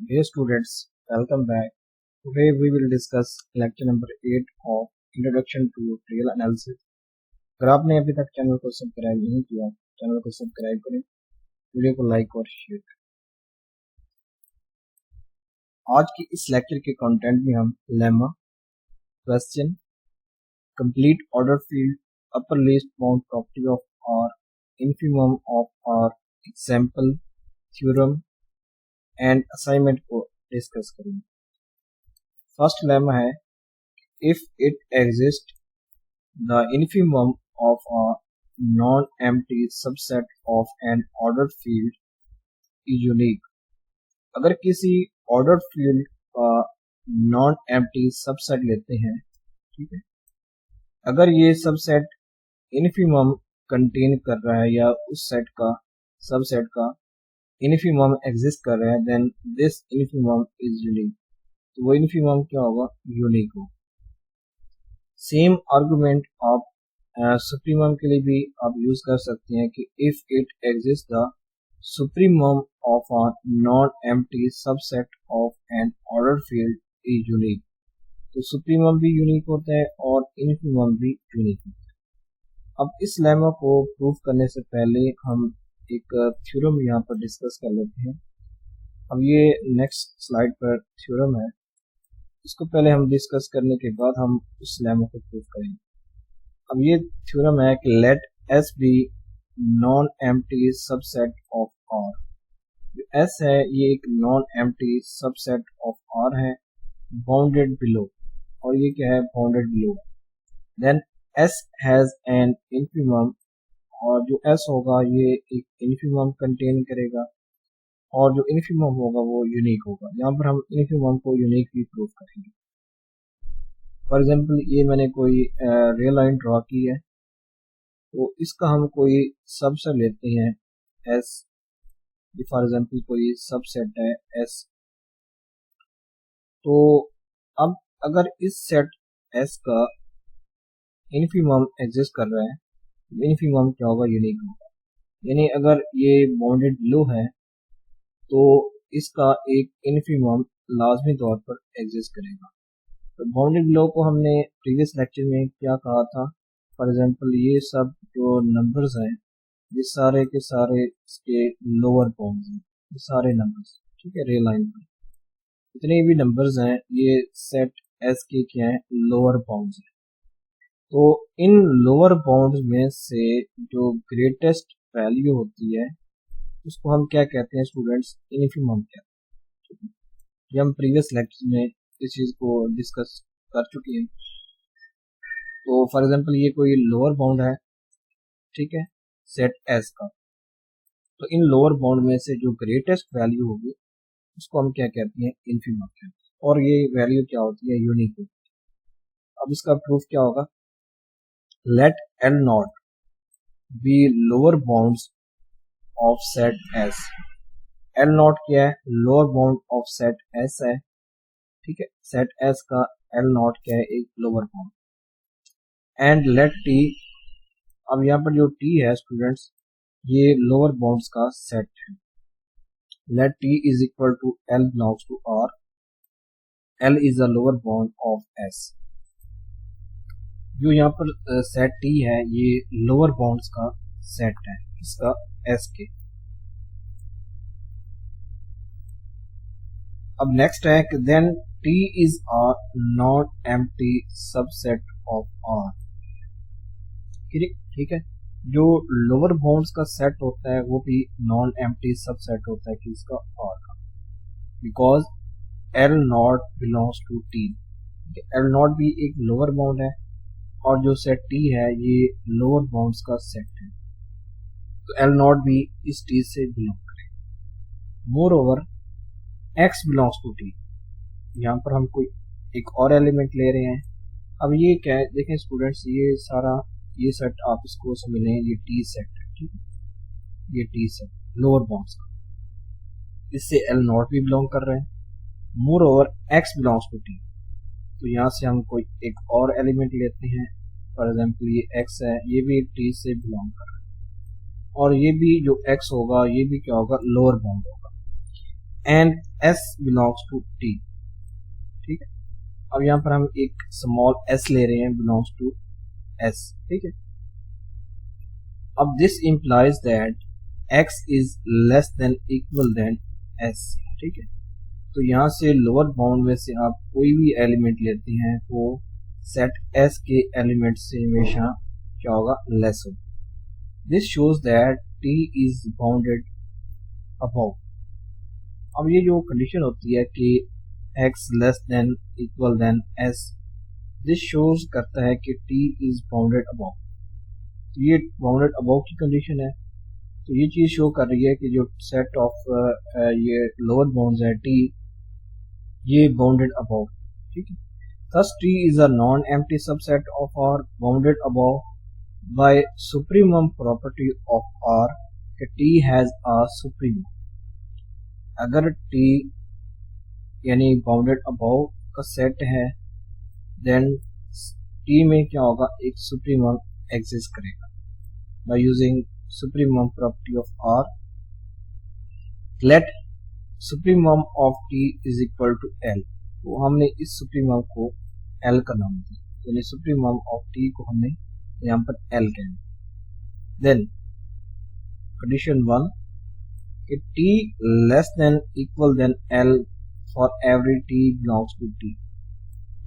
Dear students, welcome back. Today we will discuss lecture number 8 of Introduction to Real Analysis. अगर आपने अभी तक channel को subscribe नहीं किया, चैनल को सब्सक्राइब करें, वीडियो को लाइक और शेयर करें। आज की इस लेक्चर के कंटेंट में हम lemma, question, complete order field, upper least bound property of R, infimum of R, example, theorem and assignment को डिस्कस करेंगे। फर्स्ट लेमा है if it exist the infimum of a non empty subset of an order field is unique. अगर किसी order field का non empty subset लेते हैं, ठीक है, अगर ये सबसेट इन्फिमम कंटेन कर रहा है या उस सेट का सबसेट का इन्फिमम एग्जिस्ट कर रहा है, then this infimum is unique. तो वो इन्फिमम क्या होगा? यूनिक हो। सेम आर्गुमेंट आप सुप्रीमम के लिए भी आप यूज कर सकते हैं कि if it exist the supremum of a non empty subset of an order field is unique. तो सुप्रीमम भी यूनिक होता है और इन्फिमम भी यूनिक होता है। अब इस लेमा को प्रूव करने से पहले हम एक थ्योरम यहाँ पर डिस्कस कर लेते हैं। अब ये नेक्स्ट स्लाइड पर थ्योरम है, इसको पहले हम डिस्कस करने के बाद हम उस लेमा को प्रूव करेंगे। अब ये थ्योरम है कि let S be non empty subset of R. जो एस है ये एक non empty subset of R है, बाउंडेड बिलो, और ये क्या है? Bounded below. Then S has an infimum, और जो एस होगा ये एक इन्फिमम कंटेन करेगा, और जो इन्फिमम होगा वो यूनिक होगा। यहाँ पर हम इन्फिमम को यूनिक भी प्रूव करेंगे। फॉर एग्जांपल ये मैंने कोई रियल लाइन ड्रॉ की है, तो इसका हम कोई सबसेट लेते हैं एस। फॉर एग्जांपल कोई सबसेट है एस, तो अब अगर इस सेट एस का इन्फिमम एग्जिस्ट कर रहा है, इन्फिमम क्या होगा? यूनिक होगा। यानी अगर ये बाउंडेड बिलो है तो इसका एक इन्फिमम लाजमी तौर पर एग्जिस्ट करेगा। तो बाउंडेड बिलो को हमने प्रीवियस लेक्चर में क्या कहा था? फॉर एग्जांपल ये सब जो नंबर्स हैं ये सारे के सारे इसके लोअर बाउंड्स हैं, ये सारे नंबर्स, ठीक है, रियल लाइन पर जितने भी नंबर्स हैं ये सेट एस के क्या है? लोअर बाउंड्स हैं। तो इन लोअर बाउंड्स में से जो ग्रेटेस्ट वैल्यू होती है उसको हम क्या कहते हैं स्टूडेंट्स? इन्फिमम कहते हैं। ये हम प्रीवियस लेक्चर में इस चीज को डिस्कस कर चुके हैं। तो फॉर एग्जांपल ये कोई लोअर बाउंड है, ठीक है, सेट एस का, तो इन लोअर बाउंड में से जो ग्रेटेस्ट वैल्यू होगी उसको हम क्या कहते हैं? इन्फिमम कहते हैं, और ये वैल्यू क्या होती है? यूनिक होती है। अब इसका प्रूफ क्या होगा? Let L naught be lower bounds of set S. L naught क्या है? Lower bound of set S है, ठीक है, सेट एस का एल नॉट क्या है? एक lower bound. And let T, अब यहाँ पर जो टी है स्टूडेंट्स ये लोअर बाउंड्स का सेट है। Let T is equal to L belongs to R, L is the lower bound of S. जो यहाँ पर सेट टी है ये लोअर बाउंड्स का सेट है, इसका एस के। अब नेक्स्ट है कि then T is a non empty subset of R. ठीक है, जो लोअर बाउंड्स का सेट होता है वो भी नॉन एम्प्टी सबसेट होता है किसका? आर का, because L naught belongs to T. L naught भी एक लोअर बाउंड है और जो सेट टी है ये लोअर बाउंड्स का सेट है, तो एल नॉट भी इस टी से बिलोंग करेगा। Moreover x belongs to T, यहाँ पर हम कोई एक और एलिमेंट ले रहे हैं। अब ये क्या है? देखें स्टूडेंट्स, ये सारा ये सेट आप इसको समझ लें, ये टी सेट है, ठीक है, ये टी सेट लोअर बाउंड्स का, इससे एल नॉट भी बिलोंग कर रहे हैं। Moreover x belongs to T, तो यहाँ से हम कोई एक और एलिमेंट लेते हैं। फॉर एग्जाम्पल ये एक्स है, ये भी टी से बिलोंग कर रहा है, और ये भी जो एक्स होगा ये भी क्या होगा? लोअर बाउंड होगा। And s belongs to t। ठीक है, अब यहाँ पर हम एक स्मॉल s ले रहे हैं बिलोंग्स टू s। ठीक है, अब this implies that x is less than equal than s। ठीक है, तो यहाँ से लोअर बाउंड में से आप कोई भी एलिमेंट लेते हैं वो सेट s के एलिमेंट से हमेशा क्या होगा, लेस होगा। This shows that t is bounded above. अब ये जो कंडीशन होती है कि x less than equal than s, this shows करता है कि t इज बाउंडेड अबव। तो ये बाउंडेड अबव की कंडीशन है, तो ये चीज शो कर रही है कि जो सेट ऑफ ये लोअर बाउंड्स है t, ये बाउंडेड अबव। ठीक है, thus t is a non-empty subset of R bounded above by supremum property of R कि t has a supremum। अगर t यानी बाउंडेड अबव का सेट है, देन t में क्या होगा, एक सुप्रीमम एग्जिस्ट करेगा। by using supremum property of R, let supremum of t is equal to L। तो हमने इस सुप्रीमम को L का नाम दिया, यानी सुप्रीमम ऑफ t को हमने यहाँ पर L कह दिया। देन कंडीशन 1 कि t less than equal than L for every t belongs to t।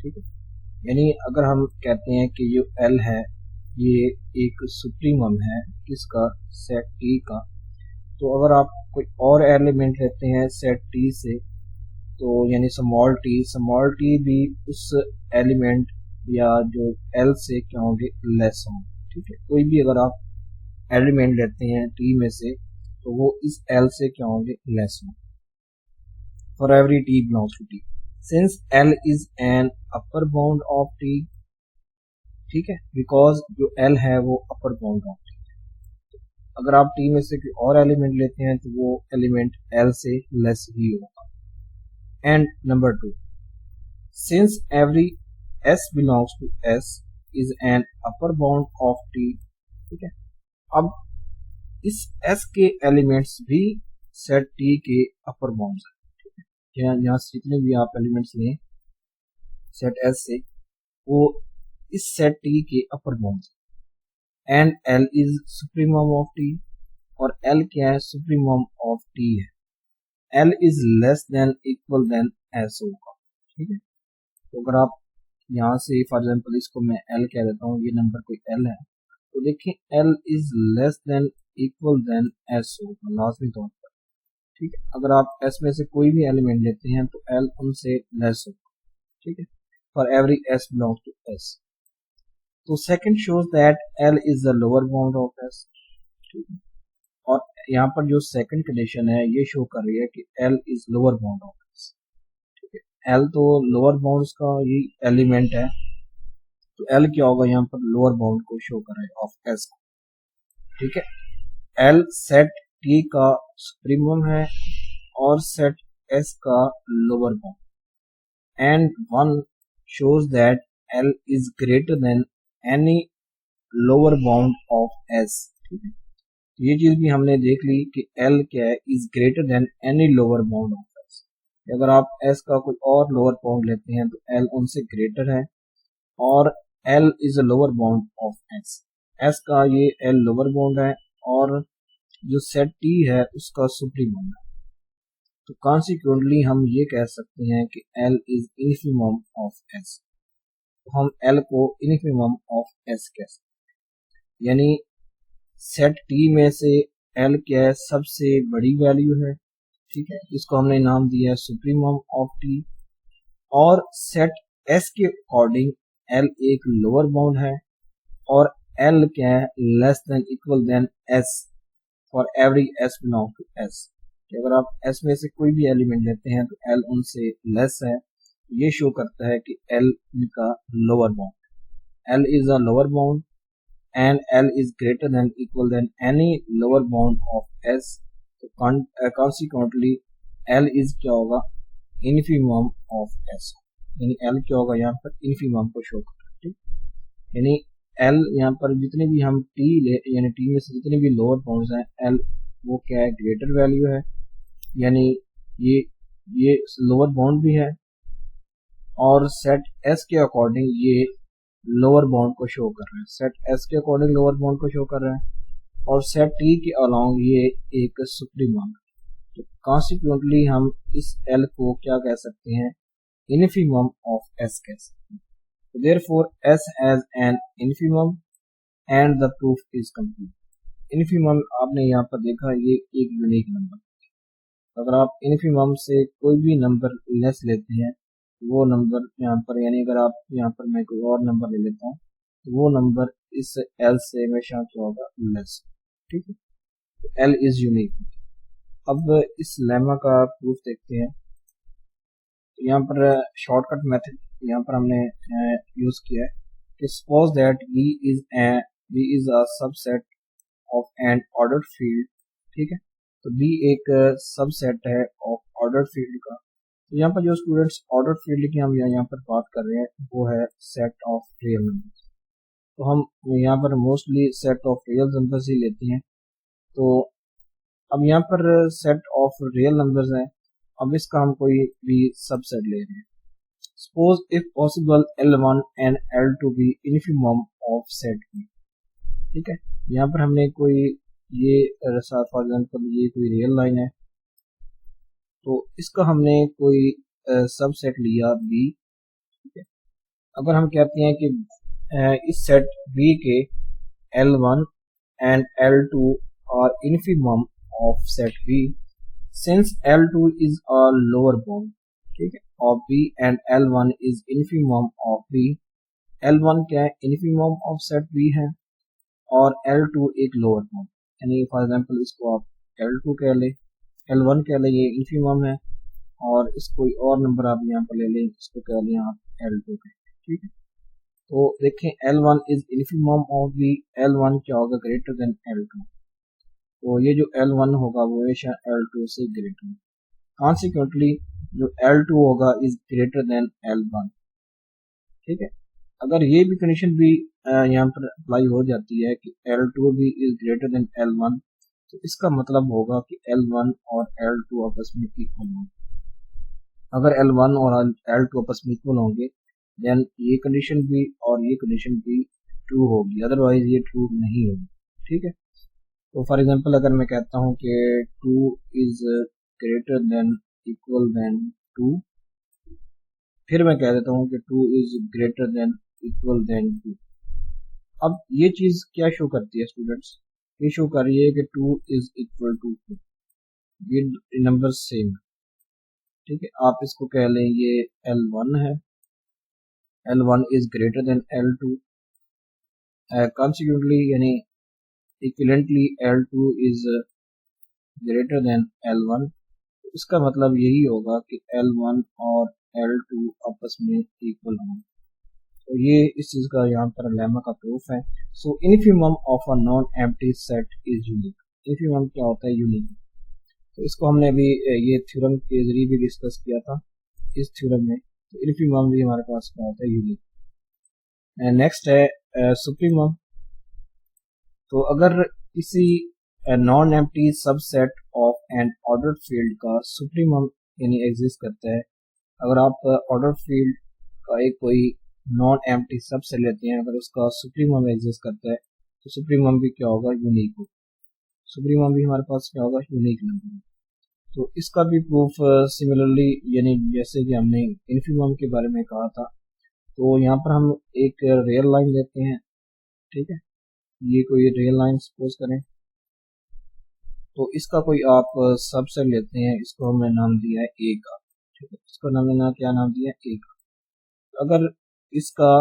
ठीक है, यानी अगर हम कहते हैं कि जो L है ये एक सुप्रीमम है किसका, सेट t का, तो अगर आप कोई और एलिमेंट लेते हैं सेट t से, तो यानी स्मॉल t भी उस एलिमेंट या जो L से क्या होंगे, लेस होंगे। ठीक है, कोई भी अगर आप एलिमेंट लेते हैं t में से तो वो इस L से क्या होंगे, लेस होंगे। For every t belongs to t since L is an upper bound of t। ठीक है, बिकॉज जो L है वो अपर बाउंड ऑफ t। अगर आप t में से कोई और एलिमेंट लेते हैं तो वो एलिमेंट L से लेस ही होगा। And number 2, since every s belongs to s is an upper bound of t। ठीक है, अब इस s के एलिमेंट्स भी सेट t के अपर बाउंड है। ठीक है, यहाँ से जितने भी आप एलिमेंट्स लें सेट s से, वो इस सेट t के अपर बाउंड है। And L is supremum of t, और L क्या है, सुप्रीमम ऑफ t है। L is less than equal than S होगा। ठीक है, तो अगर आप यहाँ से फॉर एग्जाम्पल इसको मैं L कह देता हूँ, ये नंबर कोई L है, तो देखिए L is less than equal than S होगा लाजमी तौर पर। ठीक है, अगर आप S में से कोई भी एलिमेंट लेते हैं तो L उनसे लेस होगा। ठीक है, for every S belongs to S। तो second shows that L is the lower bound of S। ठीक है, और यहाँ पर जो सेकंड कंडीशन है ये शो कर रही है कि L is lower bound of S। ठीक है, L तो लोअर बाउंड का ये एलिमेंट है, तो L क्या होगा, यहाँ पर लोअर बाउंड को शो कर रहा है ऑफ S। ठीक है, L सेट T का सुप्रीमम है और सेट S का lower bound. And 1 shows that L is greater than any lower bound of S। ठीक है, तो ये चीज भी हमने देख ली कि L क्या है, is greater than any lower bound of S। अगर आप S का कोई और लोअर बाउंड लेते हैं तो L उनसे ग्रेटर है, और L is a lower bound of S। S का ये L लोअर बाउंड है और जो सेट T है उसका सुप्रीमम है। तो कॉन्सिक्वेंटली हम ये कह सकते हैं कि L is infimum of S। तो हम L को इन्फिमम ऑफ S कह सकते हैं, यानी सेट T में से L क्या है, सबसे बड़ी वैल्यू है। ठीक है, इसको हमने नाम दिया है सुप्रीमम ऑफ T। और सेट S के अकॉर्डिंग L एक लोअर बाउंड है, और L क्या है, less than equal than S for every S belong to S। कि अगर आप S में से कोई भी एलिमेंट लेते हैं तो L उनसे लेस है, ये शो करता है कि L का lower bound. L is a lower bound and L is greater than equal than any lower bound of S। तो कॉन्सिक्वेंटली L इज क्या होगा, इन्फिमम ऑफ S। यानी L क्या होगा, यहाँ पर इन्फिमम को शो करता है। यानी L यहाँ पर जितने भी हम T ले, यानी T में से जितने भी लोअर बाउंड्स हैं L वो क्या है, ग्रेटर वैल्यू है, यानी ये ये लोअर बाउंड भी है, और सेट एस के अकॉर्डिंग ये लोअर बाउंड को शो कर रहा है, सेट एस के अकॉर्डिंग लोअर बाउंड को शो कर रहा है, और सेट टी के अलोंग ये एक सुप्रीमम। तो कॉन्सिक्वेंटली हम इस एल को क्या कह सकते हैं, इन्फीमम ऑफ एस कह सकते हैं। तो therefore S has N infimum and the proof is complete. Infimum आपने यहाँ पर देखा, ये एक यूनिक नंबर। अगर आप इन्फीमम से कोई भी नंबर लेस लेते हैं, वो नंबर यहाँ पर, यानी अगर आप यहाँ पर मैं कोई और नंबर ले लेता हूँ, तो वो नंबर इस एल से हमेशा क्या होगा, लेस। ठीक है, तो एल इज यूनिक। अब इस लेमा का प्रूफ देखते हैं। तो यहाँ पर शॉर्टकट मेथड यहाँ पर हमने यूज किया है कि suppose that V is a subset of an ordered field. ठीक है, तो बी एक सबसेट है ऑफ ऑर्डर्ड फील्ड का। तो यहाँ पर जो स्टूडेंट्स ऑर्डर्ड फील्ड की हम यहाँ पर बात कर रहे हैं, वो है सेट ऑफ रियल नंबर्स। तो हम यहाँ पर mostly set of real numbers ही लेते हैं। तो अब यहाँ पर सेट ऑफ रियल नंबर्स है, अब इसका हम कोई भी सबसेट ले रहे हैं। Suppose if possible L1 and L2 be infimum of set B. ठीक है, यहाँ पर हमने कोई ये फॉर एग्जाम्पल ये कोई रियल लाइन है, तो इसका हमने कोई सबसेट लिया बी। ठीक है, अगर हम कहते हैं कि इस सेट बी के L1 and L2 are infimum of set B since L2 is a lower bound, ठीक है, of B and L1 is infimum of B. L1 क्या है, इन्फीमम ऑफ सेट बी है, और L2 एक लोअर बाउंड, यानी for example इसको आप L2 कह ले, L1 कह ले, ये इन्फीमम है, और इसको और नंबर आप यहाँ पर ले लें, इसको कह लें आप L2 कह। ठीक है, तो देखें L1 is infimum of B, L1 क्या होगा, ग्रेटर देन L2। तो ये जो L1 होगा वो हमेशा L2 से ग्रेटर, कॉन्सिक्वेंटली जो L2 होगा इज ग्रेटर देन L1। ठीक है, अगर ये भी कंडीशन भी यहाँ पर अप्लाई हो जाती है कि L2 भी इज ग्रेटर देन L1, तो इसका मतलब होगा कि L1 और L2 आपस में इक्वल होंगे। अगर L1 और L2 आपस में इक्वल होंगे, देन ये कंडीशन भी और ये कंडीशन भी ट्रू होगी, अदरवाइज ये ट्रू नहीं होगी। ठीक है, तो फॉर एग्जांपल अगर मैं कहता हूँ कि 2 is greater than equal than 2, फिर मैं कह देता हूँ कि 2 is greater than equal than 2। अब ये चीज क्या शो करती है स्टूडेंट्स, ये शो कर रही है कि 2 इज इक्वल टू 2, ये नंबर सेम। ठीक है, आप इसको कह लें ये L1 है, L1 is greater than L2, consequently यानी equivalently L2 is greater than L1। इसका मतलब यही होगा कि L1 और L2 आपस में इक्वल होंगे। तो ये इस चीज का यहाँ पर लेमा का प्रूफ है। So infimum of a non empty set is unique. Infimum क्या होता है, यूनिक। तो इसको हमने अभी ये थ्योरम के जरिए भी डिस्कस किया था इस थ्योरम में। तो इन्फीमम भी हमारे पास क्या होता है, यूनिक। नेक्स्ट है सुप्रीमम। तो अगर किसी non empty subset of an ordered field का सुप्रीमम यानी एग्जिस्ट करता है, अगर आप ऑर्डर्ड फील्ड का एक कोई नॉन एम्प्टी सबसेट लेते हैं, अगर उसका सुप्रीमम एग्जिस्ट करता है, तो सुप्रीमम भी क्या होगा, यूनिक होगा। सुप्रीमम भी हमारे पास क्या होगा, यूनिक नंबर। तो इसका भी प्रूफ सिमिलरली, यानी जैसे कि हमने इन्फीमम के बारे में कहा था, तो यहाँ पर हम एक रियल लाइन लेते हैं। ठीक है, ये कोई रियल लाइन सपोज करें, तो इसका कोई आप सबसेट लेते हैं, इसको हमने नाम दिया है ए का। ठीक है, इसको हमने क्या नाम दिया है, ए का। अगर इसका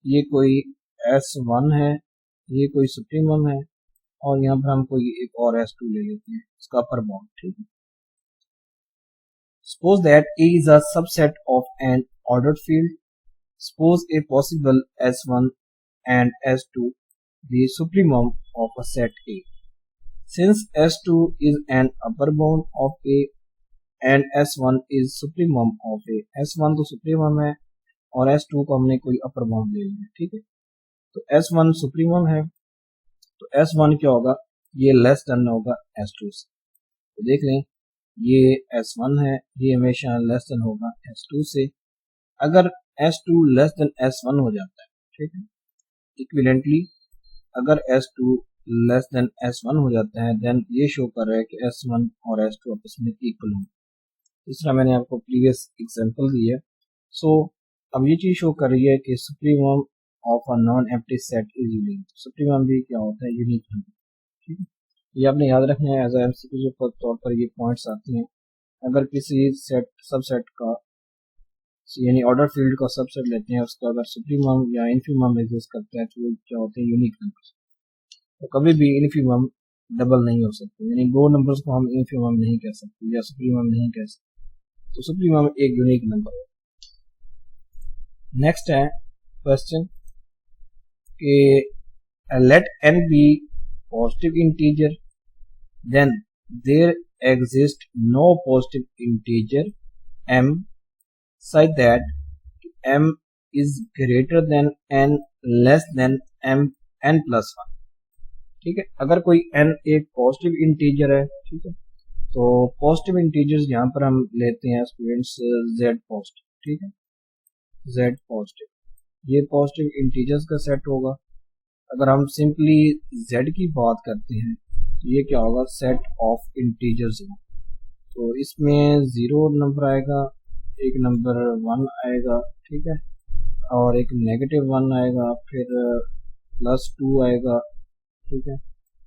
ये कोई S1 है, ये कोई सुप्रीमम है, और यहाँ पर हम कोई एक और S2 ले लेते हैं, इसका अपर बाउंड। ठीक है, suppose that A is a subset of an ordered field. Suppose a possible S1 and S2 the supremum of a set A. Since S2 is an upper bound of A and S1 is supremum of A, S1 तो supremum है और S2 को हमने कोई upper bound ले लिया। ठीक है, तो S1 supremum है, तो S1 क्या होगा, ये लेस देन होगा S2 से। तो देख लें, ये S1 है, ये हमेशा लेस देन होगा S2 से। अगर S2 लेस देन S1 हो जाता है, ठीक है, इक्विवेलेंटली अगर S2 लेस देन S1 हो जाता है, देन ये शो कर रहा है कि S1 और S2 आपस में इक्वल होंगे। इस तरह मैंने आपको प्रीवियस एग्जांपल दी है। सो अब ये चीज शो कर रही है कि supremum of a non empty set is unique. Supremum भी क्या होता है, यूनिक नंबर, ठीक है। ये आपने याद रखना है, एज एमसीक्यू के तौर पर ये पॉइंट्स आते हैं। अगर किसी सेट सबसेट का यानी ऑर्डर फील्ड का सबसेट लेते हैं, उसका अगर सुप्रीमम या इन्फीमम एग्जिस्ट करता है तो वो क्या होते हैं, यूनिक नंबर। तो कभी भी इन्फीमम डबल नहीं हो सकते, यानी दो नंबर्स को हम इन्फीमम नहीं कह सकते या सुप्रीमम नहीं कह सकते। तो सुप्रीमम एक यूनिक नंबर है। नेक्स्ट है क्वेश्चन कि let n be positive integer, then there exist no positive integer m such that m is greater than n less than m n plus 1, ठीक है। अगर कोई n एक पॉजिटिव इंटीजर है, ठीक है, तो पॉजिटिव इंटीजर्स यहाँ पर हम लेते हैं स्टूडेंट्स z पॉजिटिव, ठीक है, z पॉजिटिव, ये पॉजिटिव इंटीजर्स का सेट होगा। अगर हम सिंपली z की बात करते हैं तो ये क्या होगा, सेट ऑफ इंटीजर्स होगा। तो इसमें 0 नंबर आएगा, एक नंबर 1 आएगा, ठीक है, और एक -1 आएगा, फिर +2 आएगा, ठीक है,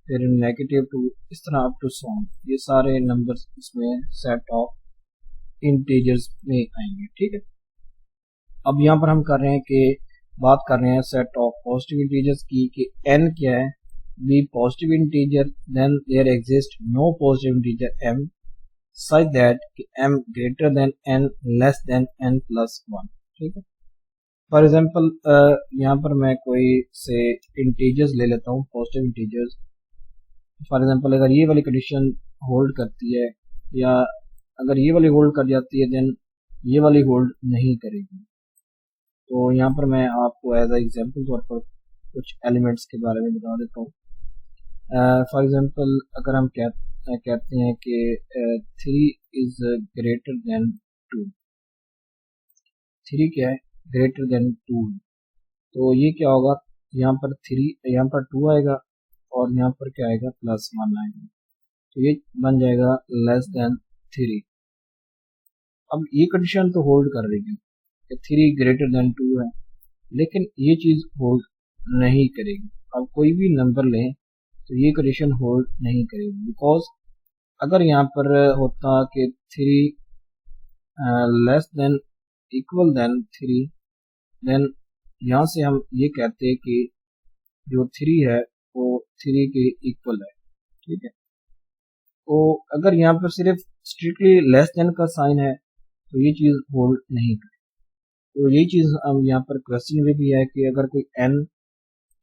फिर -2, इस तरह अप टू सॉन, ये सारे नंबर्स इसमें सेट ऑफ इंटीजर्स में आएंगे, ठीक है। अब यहाँ पर हम कर रहे हैं कि बात कर रहे हैं सेट ऑफ पॉजिटिव इंटीजर्स की कि n क्या है, be positive integer, then there exist no positive integer m such that m greater than n less than n plus 1, ठीक है। फॉर एग्जाम्पल यहाँ पर मैं कोई से इंटीजर्स ले लेता हूँ, पॉजिटिव इंटीजर्स। फॉर एग्जाम्पल अगर ये वाली कंडीशन होल्ड करती है या अगर ये वाली होल्ड कर जाती है, देन ये वाली होल्ड नहीं करेगी। तो यहाँ पर मैं आपको एज ए एग्जाम्पल तौर पर कुछ एलिमेंट्स के बारे में बता देता हूँ। फॉर एग्जाम्पल अगर हम कहते हैं कि 3 इज ग्रेटर देन 2, 3 क्या है, ग्रेटर देन 2, तो ये क्या होगा, यहाँ पर 3, यहाँ पर 2 आएगा और यहाँ पर क्या आएगा, +1 आएगा, तो ये बन जाएगा लेस देन 3। अब ये कंडीशन तो होल्ड कर रही है कि 3 ग्रेटर देन 2 है, लेकिन ये चीज होल्ड नहीं करेगी। अब कोई भी नंबर लें तो ये कंडीशन होल्ड नहीं करेगी, बिकॉज अगर यहाँ पर होता कि 3 less than equal than 3, then यहाँ से हम ये कहते हैं कि जो 3 है वो 3 के इक्वल है, ठीक है। तो अगर यहाँ पर सिर्फ स्ट्रिक्टली लेस देन का साइन है तो ये चीज होल्ड नहीं करेगी। तो ये चीज हम यहाँ पर क्वेश्चन में भी है कि अगर कोई n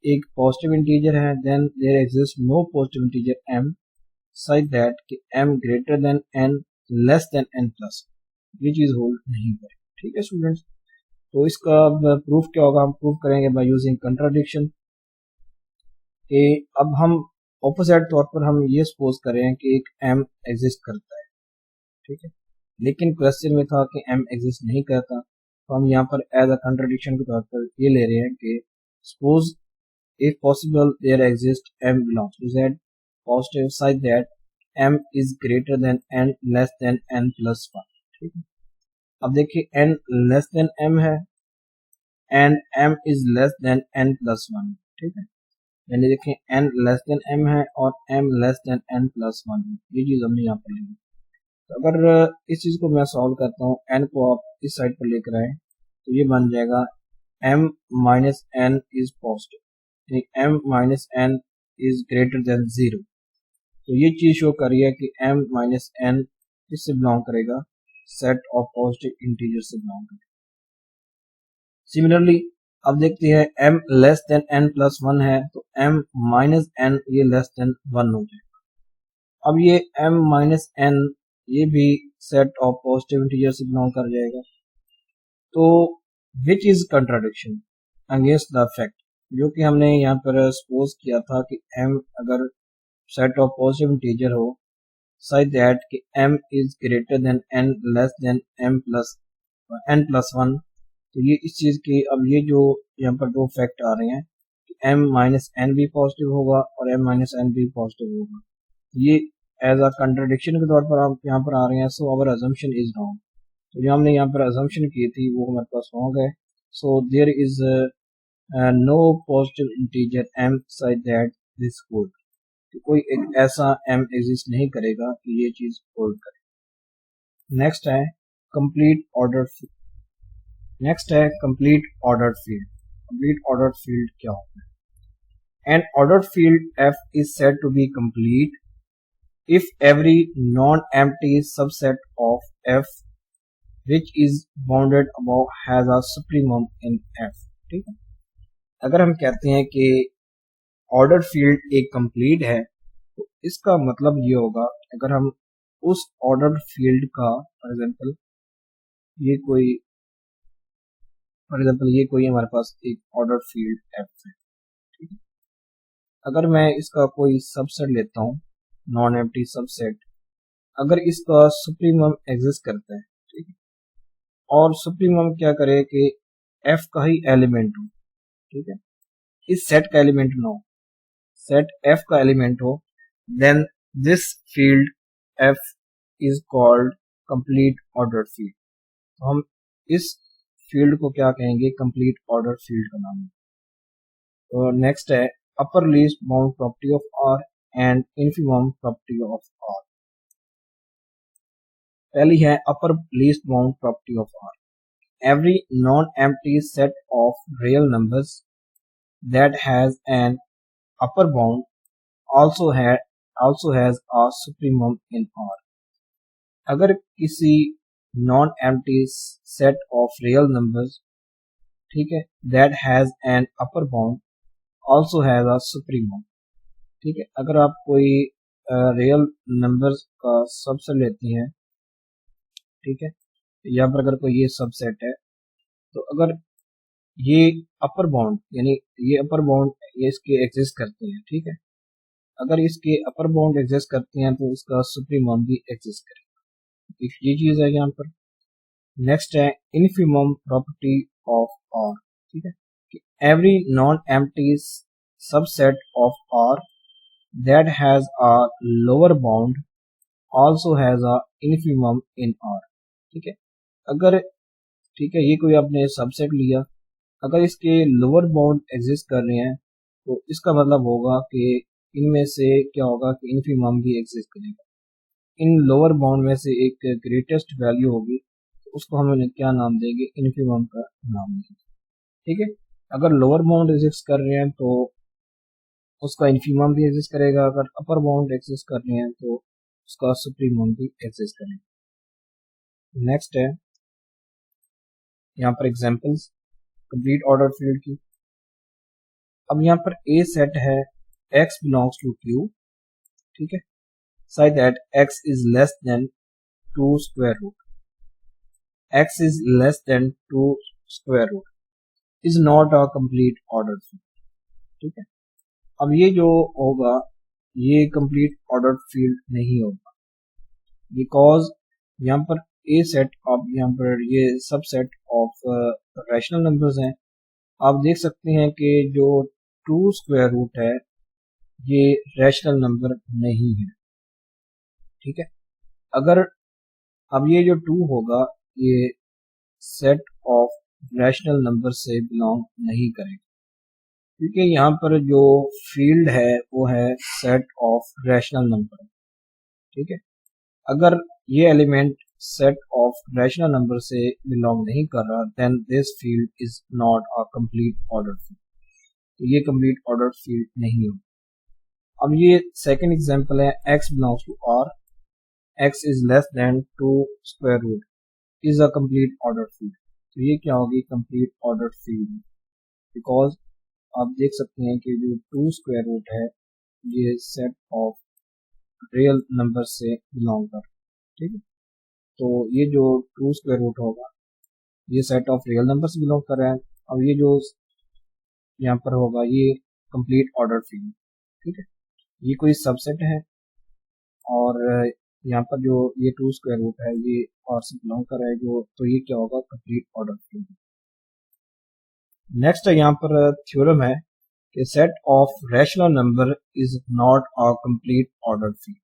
एक पॉजिटिव इंटीजर है, then there exist no positive integer m such that कि m greater than n less than n plus, ये चीज होल्ड नहीं करेगी, ठीक है स्टूडेंट्स। तो इसका प्रूफ क्या होगा, हम प्रूफ करेंगे बाय यूजिंग कंट्राडिक्शन। अब हम ऑपोजिट तौर पर हम ये सपोज करें कि एक m एग्जिस्ट करता है, ठीक है, लेकिन क्वेश्चन में था कि m एग्जिस्ट नहीं करता, तो हम यहाँ पर एज अ कंट्राडिक्शन के तौर पर ये ले रहे हैं कि suppose if possible there exists m belongs to z positive such that m is greater than n less than n plus 1, ठीक है। अब देखिए n लेस देन m है and m is less than n plus 1, ठीक है, यानी देखिए n less then m है और m less than n plus 1, ये चीज हमने यहाँ पर ली। तो अगर इस चीज को मैं सॉल्व करता हूँ, n को आप इस साइड पर लेकर आए तो ये बन जाएगा m minus n is positive, m minus n is greater than 0, तो ये चीज शो कर रही है कि m माइनस n किससे बिलोंग करेगा, सेट ऑफ पॉजिटिव इंटीजर से बिलोंग करेगा। सिमिलरली अब देखते हैं m less than n plus 1 है तो m माइनस n ये लेस देन 1 हो जाएगा। अब ये m माइनस n ये भी सेट ऑफ पॉजिटिव इंटीजर से बिलोंग कर जाएगा। तो which is contradiction against the fact, जो कि हमने यहाँ पर सपोज किया था कि m अगर सेट ऑफ पॉजिटिव इंटीजर हो such that कि m is greater than n less than n+1। तो ये इस चीज के अब ये जो यहाँ पर दो फैक्ट आ रहे हैं कि m माइनस एन भी पॉजिटिव होगा और m माइनस एन भी पॉजिटिव होगा। ये एज अ कंट्रडिक्शन के तौर पर आप यहाँ पर आ रहे हैं। So our assumption is wrong. तो जो हमने यहाँ पर अजम्पशन की थी वो हमारे पास रॉन्ग है। So there is no positive integer m such that this hold. कोई एक ऐसा m एग्जिस्ट नहीं करेगा कि ये चीज होल्ड करे। नेक्स्ट है complete order field. Complete order field क्या होता है? An order field f is said to be complete if every non-empty subset of f which is bounded above has a supremum in f। ठीक है, अगर हम कहते हैं कि ऑर्डर फील्ड एक कंप्लीट है तो इसका मतलब ये होगा अगर हम उस ऑर्डर फील्ड का फॉर एग्जांपल ये कोई हमारे पास एक ऑर्डर फील्ड f है। ठीक है, अगर मैं इसका कोई सबसेट लेता हूँ नॉन एम्प्टी सबसेट, अगर इसका सुप्रीमम एग्जिस्ट करता है, ठीक है, और सुप्रीमम क्या करे कि f का ही एलिमेंट हो, ठीक है, इस सेट का एलिमेंट ना हो, सेट f का एलिमेंट हो, then this field f is called complete order field. तो हम इस फील्ड को क्या कहेंगे? कंप्लीट ऑर्डर फील्ड का नाम है। तो नेक्स्ट है upper least bound property of R and infimum property of R। पहली है upper least bound property of R। Every non-empty set of real numbers that has an upper bound also has a supremum in R। अगर किसी non-empty set of real numbers, ठीक है, that has an upper bound also has a supremum। ठीक है, अगर आप कोई real numbers का सबसेट लेती हैं, ठीक है, यहाँ पर अगर कोई ये सबसेट है तो अगर ये अपर बाउंड यानी ये अपर बाउंड ये इसके एग्जिस्ट करते हैं, ठीक है, अगर इसके अपर बाउंड एग्जिस्ट करते हैं तो इसका सुप्रीमम भी एग्जिस्ट करेगा। ये चीज है यहाँ पर। नेक्स्ट है इनफिमम प्रॉपर्टी ऑफ R। ठीक है, कि every non empty subset of R that has a lower bound also has a infimum in R। ठीक है, अगर ठीक है ये कोई आपने सबसेट लिया, अगर इसके लोअर बाउंड एग्जिस्ट कर रहे हैं तो इसका मतलब होगा कि इनमें से क्या होगा कि इनफिमम भी एग्जिस्ट करेगा। इन लोअर बाउंड में से एक ग्रेटेस्ट वैल्यू होगी तो उसको हम क्या नाम देंगे? इनफिमम का नाम देंगे। ठीक है, अगर लोअर बाउंड एग्जिस्ट कर रहे हैं तो उसका इनफिमम भी एग्जिस्ट करेगा, अगर अपर बाउंड एग्जिस्ट कर रहे हैं तो उसका सुप्रीमम भी एग्जिस्ट करेगा। नेक्स्ट है यहाँ पर एग्जांपल्स कंप्लीट ऑर्डर फील्ड की। अब यहाँ पर ए सेट है x बिलोंग्स टू Q, ठीक है, such that x is less than 2 square root, x is less than 2 square root is not a complete order field। ठीक है, अब ये जो होगा ये कंप्लीट ऑर्डर फील्ड नहीं होगा, बिकॉज यहाँ पर ए सेट अब यहाँ पर ये सबसेट ऑफ रैशनल नंबर्स हैं। आप देख सकते हैं कि जो 2 स्क्वायर रूट है ये रैशनल नंबर नहीं है। ठीक है, अगर अब ये जो 2 होगा ये सेट ऑफ रैशनल नंबर से बिलोंग नहीं करेगा, क्योंकि यहाँ पर जो फील्ड है वो है सेट ऑफ रैशनल नंबर। ठीक है, अगर ये element set of rational number से बिलोंग नहीं कर रहा then this field is not a complete order field. तो ये कंप्लीट ऑर्डर फील्ड नहीं होगा। अब ये सेकंड एग्जांपल है x belongs to R, x is less than 2 square root is a complete order field. तो ये क्या होगी? कंप्लीट ऑर्डर फील्ड, बिकॉज आप देख सकते हैं कि जो 2 स्क्वायर रूट है ये सेट ऑफ रियल नंबर से बिलोंग कर। ठीक है, तो ये जो 2 स्क्वायर रूट होगा ये सेट ऑफ रियल नंबर से बिलोंग कर रहा है। अब ये जो यहाँ पर होगा ये कंप्लीट ऑर्डर फील्ड। ठीक है, ये कोई सबसेट है और यहाँ पर जो ये 2 स्क्वायर रूट है ये और से बिलोंग कर रहा है जो, तो ये क्या होगा, कंप्लीट ऑर्डर फील्ड। नेक्स्ट है यहाँ पर थ्योरम है कि set of rational number is not a complete order field.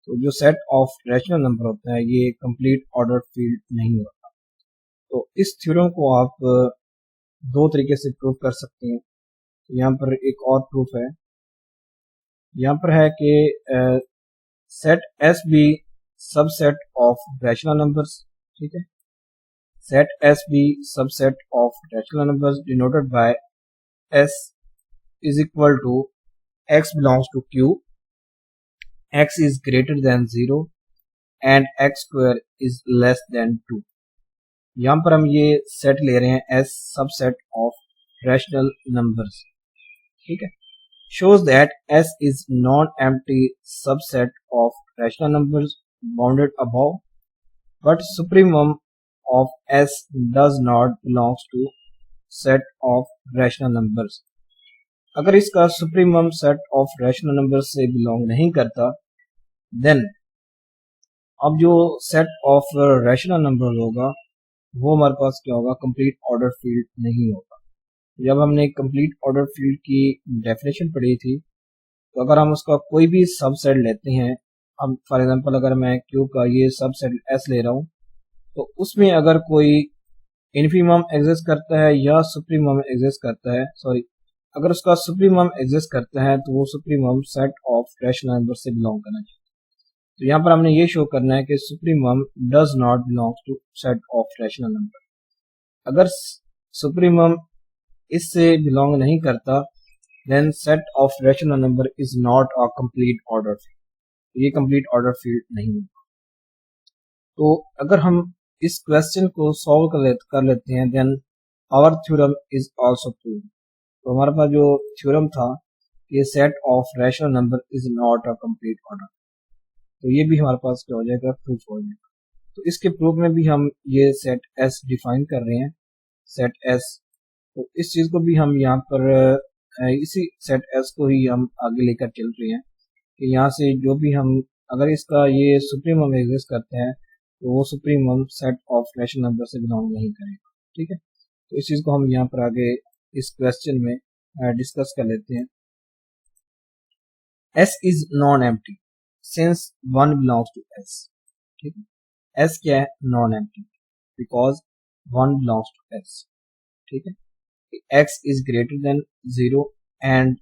तो जो सेट ऑफ रैशनल नंबर होता है ये कंप्लीट ऑर्डर फील्ड नहीं होता। तो इस थ्योरम को आप दो तरीके से प्रूव कर सकते हैं। तो यहाँ पर एक और प्रूफ है, यहाँ पर है कि set S be subset of rational numbers, ठीक है। Set S be subset of rational numbers denoted by S is equal to x belongs to q, x is greater than 0 and x square is less than 2। यहाँ पर हम ये set ले रहे हैं S subset of rational numbers, ठीक है। shows that S is non-empty subset of rational numbers bounded above, but supremum of S does not belongs to set of rational numbers। अगर इसका supremum set of rational numbers से belong नहीं करता, then अब जो set of rational number होगा वो हमारे पास क्या होगा, कंप्लीट ऑर्डर फील्ड नहीं होगा। जब हमने कंप्लीट ऑर्डर फील्ड की डेफिनेशन पढ़ी थी, तो अगर हम उसका कोई भी सबसेट लेते हैं, अब फॉर एग्जांपल अगर मैं क्यू का ये सबसेट एस ले रहा हूँ, तो उसमें अगर कोई इन्फीमम एग्जिस्ट करता है या सुप्रीमम एग्जिस्ट करता है, सॉरी, अगर उसका सुप्रीमम एग्जिस्ट करता है तो वो supremum set of rational number से बिलोंग करना चाहिए। तो यहाँ पर हमने ये शो करना है कि supremum does not belong to set of rational number. अगर सुप्रीमम इससे बिलोंग नहीं करता, then set of rational number is not a complete order field. ये कंप्लीट ऑर्डर फील्ड नहीं है। तो अगर हम इस क्वेश्चन को सॉल्व कर लेते हैं, then our theorem is also prove. तो हमारे पास जो थ्योरम था ये set of rational number is not a complete order, तो ये भी हमारे पास क्या हो जाएगा, प्रूफ हो जाएगा। तो इसके प्रूफ में भी हम ये सेट एस डिफाइन कर रहे हैं, सेट एस। तो इस चीज को भी हम यहाँ पर इसी सेट एस को ही हम आगे लेकर चल रहे हैं कि यहाँ से जो भी हम, अगर इसका ये सुप्रीमम एग्जिस्ट करते हैं तो वो supremum set of rational number से बिलोंग नहीं करेगा, ठीक है। तो इस चीज को हम यहाँ पर आगे इस क्वेश्चन में डिस्कस कर लेते हैं। S is non-empty since 1 belongs to S, ठीक है। S क्या है, non-empty, because 1 belongs to S, ठीक है। X is greater than 0 and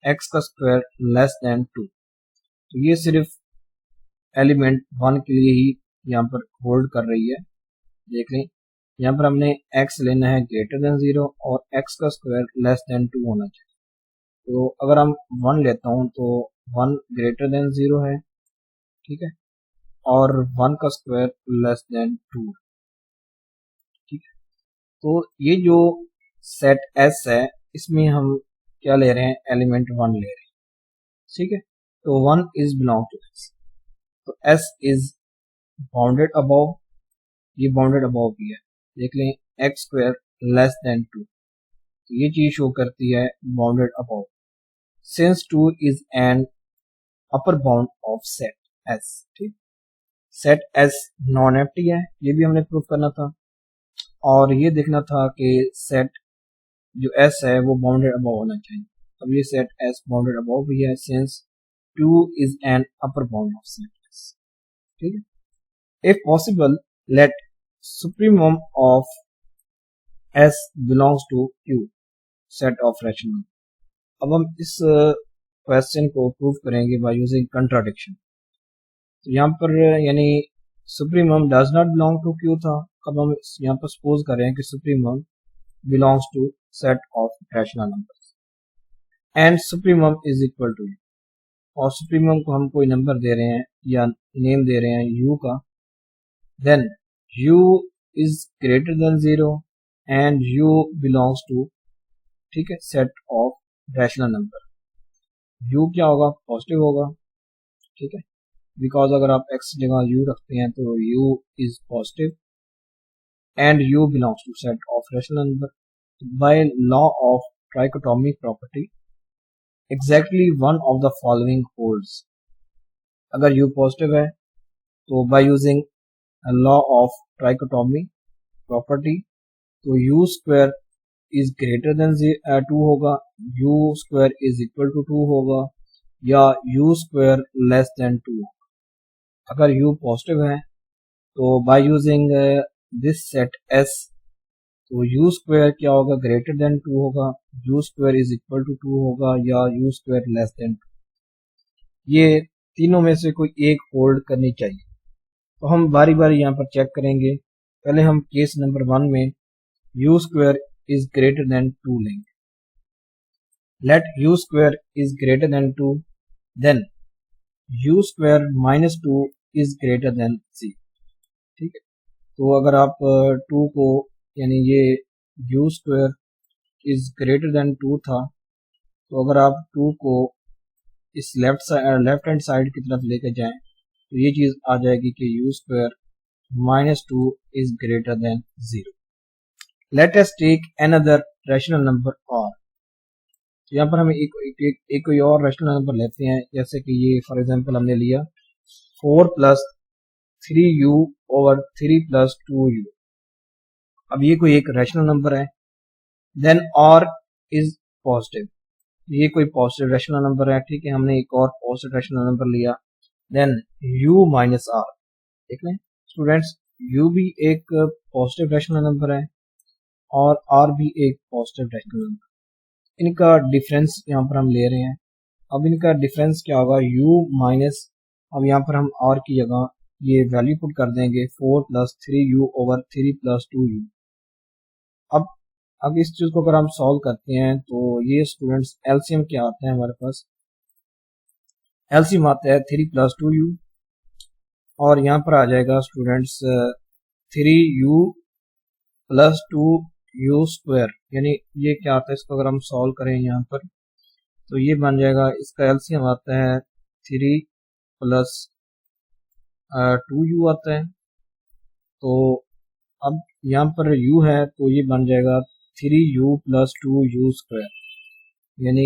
x का स्क्वायर लेस देन 2। तो ये सिर्फ एलिमेंट 1 के लिए ही यहाँ पर होल्ड कर रही है। देख लें, यहाँ पर हमने x लेना है ग्रेटर देन 0 और x का स्क्वायर लेस देन 2 होना चाहिए। तो अगर हम 1 लेता हूँ तो 1 ग्रेटर देन 0 है, ठीक है, और 1 का स्क्वायर लेस देन 2, ठीक है। तो ये जो सेट S है इसमें हम क्या ले रहे हैं, एलिमेंट 1 ले रहे हैं, ठीक है। तो 1 इज बिलोंग टू S, तो S इज बाउंडेड अबव, ये बाउंडेड अबव भी है। देख लें, x स्क्वायर लेस देन 2, तो ये चीज शो करती है bounded above. Since 2 is an upper bound of set S, ठीक। सेट S नॉन एम्प्टी है, ये भी हमने प्रूव करना था, और ये देखना था कि सेट जो S है वो बाउंडेड अबव होना चाहिए। अब ये सेट S बाउंडेड अबव भी है since 2 is an upper bound of set S, ठीक है। If possible let supremum of S belongs to Q set of rational. अब हम इस क्वेश्चन को प्रूव करेंगे बाय यूजिंग कंट्राडिक्शन। तो यहाँ पर यानी supremum does not belong to Q था, अब हम यहाँ पर सपोज कर रहे हैं कि supremum belongs to set of rational numbers and supremum is equal to, और सुप्रीमम को हम कोई नंबर दे रहे हैं या नेम दे रहे हैं U का, then U is greater than 0 and U belongs to, ठीक है, set of rational number. U क्या होगा, पॉजिटिव होगा, ठीक है, बिकॉज अगर आप x जगह U रखते हैं तो U is positive and U belongs to set of rational number. By law of trichotomy property exactly one of the following holds. अगर U पॉजिटिव है तो by using law of trichotomy property, तो U square is greater than 2 होगा, U square is equal to 2 होगा, या you square less than 2। अगर you positive है तो by using this set S, तो यू स्क्वायर क्या होगा, ग्रेटर देन 2 होगा, U square is equal to 2 होगा, या यू स्क्वायर लेस देन 2। ये तीनों में से कोई एक होल्ड करनी चाहिए। तो हम बारी बारी यहाँ पर चेक करेंगे। पहले हम केस नंबर 1 में U square is greater than 2 लेंगे। Let U square is greater than 2, then U square minus 2 is greater than 0। ठीक है, तो अगर आप 2 को, यानी ये you square is greater than 2 था, तो अगर आप 2 को इस लेफ्ट हैंड साइड की तरफ लेकर जाएं तो ये चीज आ जाएगी कि U square minus 2 is greater than 0। Let us take another rational number R. तो यहाँ पर हम एक कोई और रैशनल नंबर लेते हैं, जैसे कि ये फॉर एग्जांपल हमने लिया 4 plus 3u over 3 plus 2u। अब ये कोई एक रैशनल नंबर है, देन आर इज पॉजिटिव, ये कोई पॉजिटिव रैशनल नंबर है। ठीक है, हमने एक और पॉजिटिव रैशनल नंबर लिया, देन u माइनस आर। देख लें स्टूडेंट्स, u भी एक पॉजिटिव रैशनल नंबर है और r भी एक पॉजिटिव रैशनल नंबर। इनका डिफरेंस यहाँ पर हम ले रहे हैं। अब इनका डिफरेंस क्या होगा, u माइनस, अब यहाँ पर हम r की जगह ये वैल्यू पुट कर देंगे 4 plus 3u over 3 plus 2u। अब इस चीज को अगर हम सॉल्व करते हैं तो ये स्टूडेंट्स एलसीएम क्या आता है हमारे पास, एलसीएम आता है 3 प्लस 2u, और यहाँ पर आ जाएगा students 3u plus 2u square, यानी ये क्या आता है, इसको अगर हम सॉल्व करें यहाँ पर तो ये बन जाएगा, इसका एलसीएम आता है 3 प्लस 2u आता है। तो अब यहाँ पर u है तो ये बन जाएगा 3u प्लस 2u स्क्वायर, यानी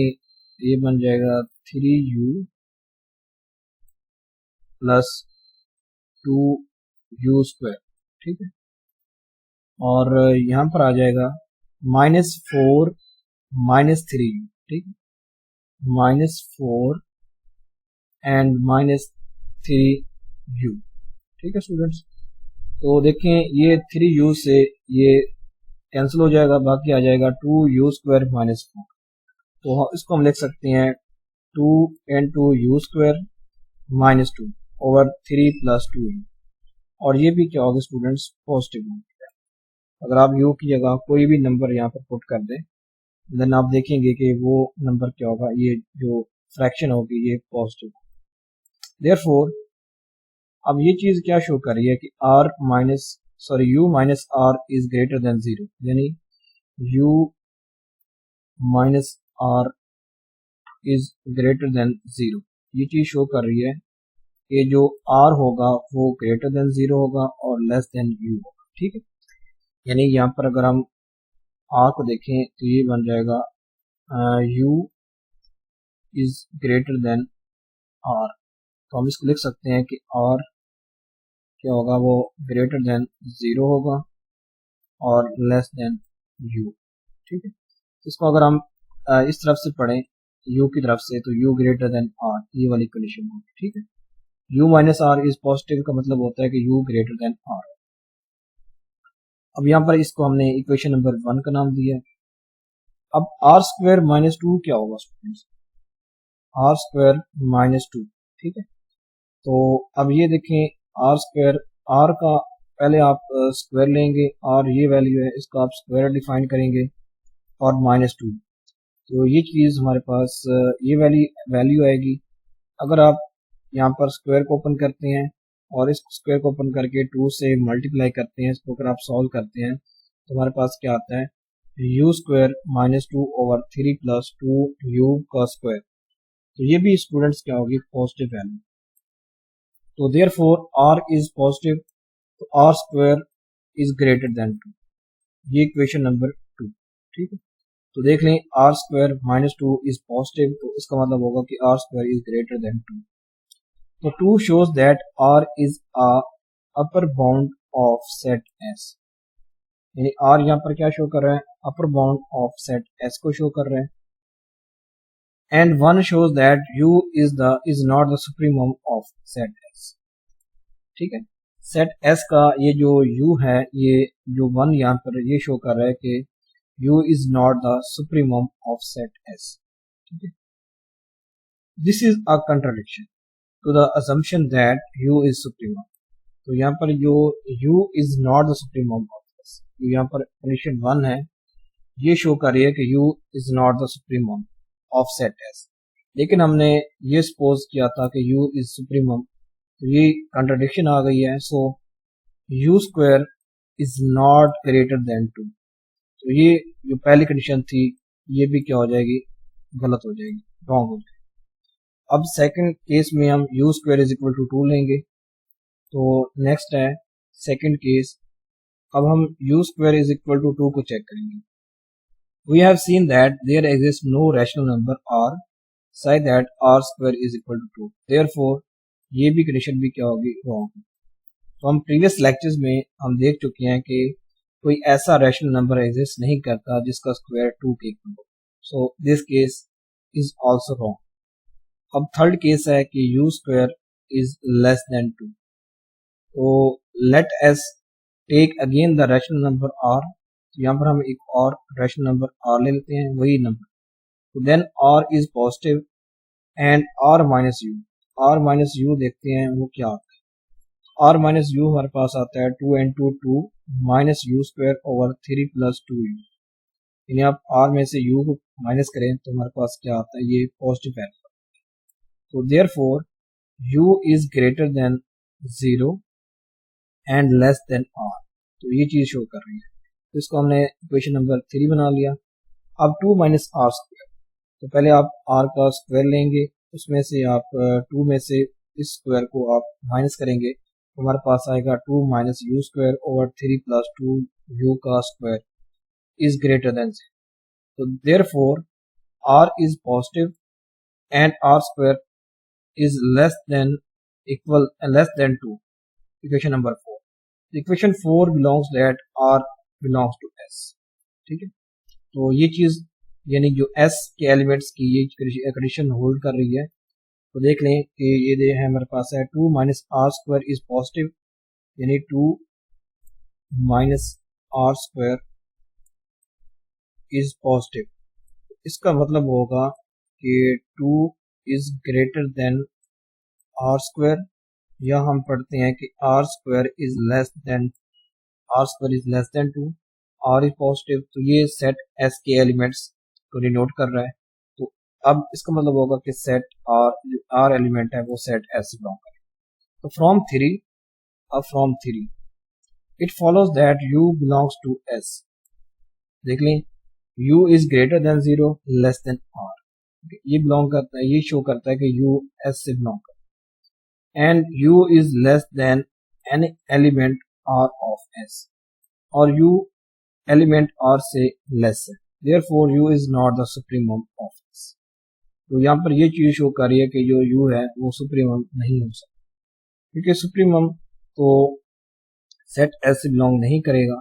ये बन जाएगा 3u प्लस 2u स्क्वायर। ठीक है, और यहाँ पर आ जाएगा -4 माइनस 3u। ठीक है, -4 एंड -3u। ठीक है स्टूडेंट्स, तो देखें ये 3u से ये कैंसिल हो जाएगा, बाकी आ जाएगा 2u स्क्वायर माइनस 4। तो इसको हम लिख सकते हैं 2 into you square minus 2 over 3 plus 2u, और ये भी क्या होगा स्टूडेंट्स, पॉजिटिव होगा। अगर आप u की जगह कोई भी नंबर यहाँ पर पुट कर दें, देन आप देखेंगे कि वो नंबर क्या होगा, ये जो फ्रैक्शन होगी ये पॉजिटिव। देयरफॉर अब ये चीज क्या शो कर रही है कि u minus r is greater than 0, यानी u minus r is greater than 0। ये चीज शो कर रही है कि जो r होगा वो ग्रेटर देन 0 होगा और लेस देन u होगा। ठीक है, यानी यहाँ पर अगर हम r को देखें तो ये बन जाएगा u is greater then r। तो हम इसको लिख सकते हैं कि r क्या होगा, वो ग्रेटर देन 0 होगा और लेस देन u। ठीक है, इसको अगर हम इस तरफ से पढ़ें u की तरफ से, तो u ग्रेटर देन r, ये वाली कंडीशन होगी। ठीक है, u minus r is positive का मतलब होता है कि u ग्रेटर देन r। अब यहाँ पर इसको हमने इक्वेशन नंबर 1 का नाम दिया है। अब r स्क्वायर माइनस 2 क्या होगा स्टूडेंट्स, r स्क्वायर माइनस 2। ठीक है, तो अब ये देखें r स्क्वायर, r का पहले आप स्क्वायर लेंगे, r ये वैल्यू है, इसका आप स्क्वायर डिफाइन करेंगे और -2, तो ये चीज़ हमारे पास ये वैल्यू आएगी। अगर आप यहाँ पर स्क्वायर को ओपन करते हैं और इस स्क्वायर को ओपन करके 2 से मल्टीप्लाई करते हैं, इसको अगर आप सॉल्व करते हैं तो हमारे पास क्या आता है, u square minus 2 over 3 plus 2u का स्क्वायर। तो ये भी स्टूडेंट्स क्या होगी, पॉजिटिव वैल्यू। तो देयरफॉर r इज पॉजिटिव, तो r square is greater than 2, ये इक्वेशन नंबर 2। ठीक है, तो देख लें r square minus 2 is positive, तो इसका मतलब होगा कि r square is greater than 2। तो 2 shows that R is a upper bound of set S, यानी R यहाँ पर क्या शो कर रहा है, अपर बाउंड ऑफ सेट S को शो कर रहा है. And 1 shows that U is not the supremum of set S. ठीक है, सेट S का ये जो U है, ये जो 1 यहाँ पर ये शो कर रहा है कि U is not the supremum of set S. ठीक है, this is a contradiction to the assumption that U is supremum. तो यहाँ पर जो U is not the supremum of S, यहाँ पर कंडीशन 1 है, ये शो कर रही है कि U is not the supremum of set S, लेकिन हमने ये सपोज किया था कि U is supremum, तो ये कंट्राडिक्शन आ गई है. सो U square is not greater than 2, तो ये जो पहली कंडीशन थी ये भी क्या हो जाएगी, गलत हो जाएगी, रॉन्ग हो जाएगी. अब सेकंड केस में हम U square is equal to 2 लेंगे. तो नेक्स्ट है सेकंड केस. अब हम U square is equal to 2 को चेक करेंगे. We have seen that there exist no rational number R such that R square is equal to 2. Therefore ये भी condition भी क्या होगी, रॉन्ग. तो हम प्रीवियस लेक्चर्स में हम देख चुके हैं कि कोई ऐसा रैशनल नंबर एग्जिस्ट नहीं करता जिसका स्क्वायर 2 के इक्वल हो. So this case is also wrong. अब थर्ड केस है कि U square is less than 2. तो let us take again the rational number R. तो यहाँ पर हम एक और रैशनल नंबर R ले लेते हैं, वही नंबर. तो then R is positive and R minus U. R minus U देखते हैं वो क्या आता है. R माइनस यू हमारे पास आता है 2 into 2 minus U square over 3 plus 2u. यानी आप R में से u को माइनस करें तो हमारे पास क्या आता है, ये पॉजिटिव है. तो therefore u is greater than 0 and less than R. तो ये चीज शो कर रही है. तो इसको हमने इक्वेशन नंबर 3 बना लिया. अब 2 माइनस आर स्क्वायर, तो पहले आप R का स्क्वायर लेंगे, उसमें से आप 2 में से इस स्क्वायर को आप माइनस करेंगे, तो हमारे पास आएगा 2 minus U square over 3 plus 2 U का स्क्वायर इज ग्रेटर देन 0. तो therefore R is positive and R square is less than equal less than 2. Equation number 4. Equation 4 belongs that R belongs to S. ठीक है, तो ये चीज यानी जो S के एलिमेंट्स की ये कंडीशन होल्ड कर रही है. तो देख लें कि ये दे है हमारे पास है 2 minus R square is positive, यानी 2 minus R square is positive. इसका मतलब होगा कि 2 is greater than R square, या हम पढ़ते हैं कि R square is less than 2. R is positive, तो ये सेट एस के एलिमेंट्स को डिनोट कर रहा है. तो अब इसका मतलब होगा कि सेट आर एलिमेंट है वो सेट एस से बिलोंग करे. तो from three it follows that U belongs to S. देख लें, U is greater than 0 less than R. ये बिलोंग करता है, ये शो करता है कि यू एस से बिलोंग करता है. And U is less than an element R of S, और यू एलिमेंट आर से लेस है. Therefore U is not the supremum of S. तो यहाँ पर ये चीज शो कर रही है कि जो यू है वो सुप्रीमम नहीं हो सकता, क्योंकि सुप्रीमम तो सेट एस से बिलोंग नहीं करेगा.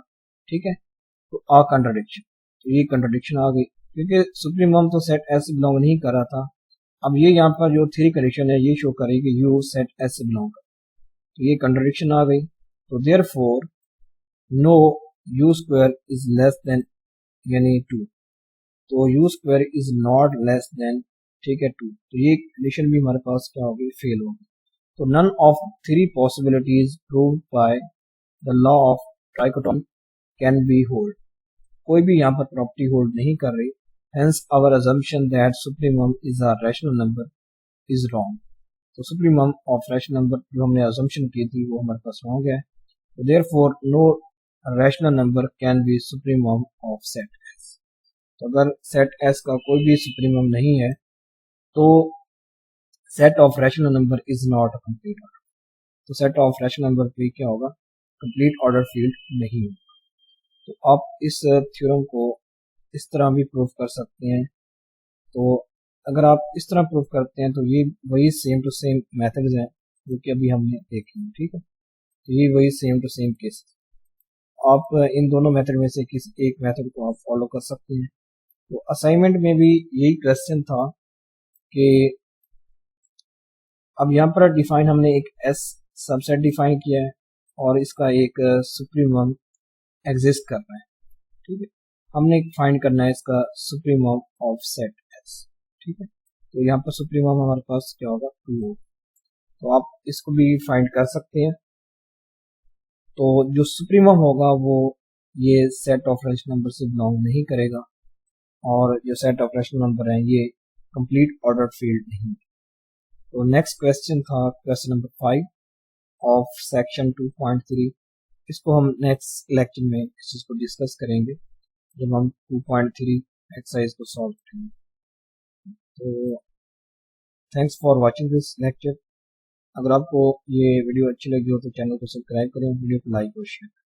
ठीक है, तो आ कंट्राडिक्शन, तो ये कंट्राडिक्शन आ गई क्योंकि सुप्रीमम तो सेट एस से बिलोंग नहीं कर रहा था. अब ये यहाँ पर जो थ्री कंडीशन है ये शो कर रही है कि यू सेट एस से बिलोंग कर, तो ये कंट्राडिक्शन आ गई. तो therefore no U square is less than यानी 2. तो U square is not less than, ठीक है, 2. तो ये कंडीशन भी हमारे पास क्या होगी, फेल होगी. तो none of three possibilities proved by the law of trichotomy can be hold. कोई भी यहाँ पर प्रॉपर्टी होल्ड नहीं कर रही. Hence our assumption that supremum is a rational number is wrong. तो सुप्रीमम ऑफ रैशनल नंबर जो हमने अजम्पशन की थी वो हमारे पास रॉन्ग है. तो therefore no rational number can be supremum of set S. तो अगर सेट एस का कोई भी सुप्रीमम नहीं है तो set of rational number is not a complete order. तो सेट ऑफ रैशनल नंबर पे क्या होगा, कंप्लीट ऑर्डर फील्ड नहीं होगा. तो आप इस थ्योरम को इस तरह भी प्रूव कर सकते हैं. तो अगर आप इस तरह प्रूव करते हैं तो ये वही सेम टू सेम मेथड्स हैं जो कि अभी हमने देखे हैं। ठीक है, तो ये वही सेम टू सेम केस। आप इन दोनों मेथड में से किसी एक मेथड को आप फॉलो कर सकते हैं। तो असाइनमेंट में भी यही क्वेश्चन था कि अब यहाँ पर डिफाइन हमने एक एस सबसेट डिफाइन किया है और इसका एक सुप्रीमम एग्जिस्ट कर रहा है। ठीक है, हमने फाइंड करना है इसका सुप्रीमम ऑफ सेट एस। ठीक है, तो यहाँ पर सुप्रीमम हमारे पास क्या होगा, 2 होगा। तो आप इसको भी फाइंड कर सकते हैं। तो जो सुप्रीमम होगा वो ये सेट ऑफ रैशनल नंबर से बिलोंग नहीं करेगा, और जो सेट ऑफ रैशनल नंबर है ये कंप्लीट ऑर्डर फील्ड नहीं। तो नेक्स्ट क्वेश्चन था क्वेश्चन नंबर 5 ऑफ सेक्शन 2.3। इसको हम नेक्स्ट लेक्चर में इस चीज को डिस्कस करेंगे जब हम 2.3 एक्सरसाइज को सॉल्व करेंगे। तो thanks for watching this lecture. अगर आपको ये वीडियो अच्छी लगी हो तो चैनल को सब्सक्राइब करें, वीडियो को लाइक और शेयर करें।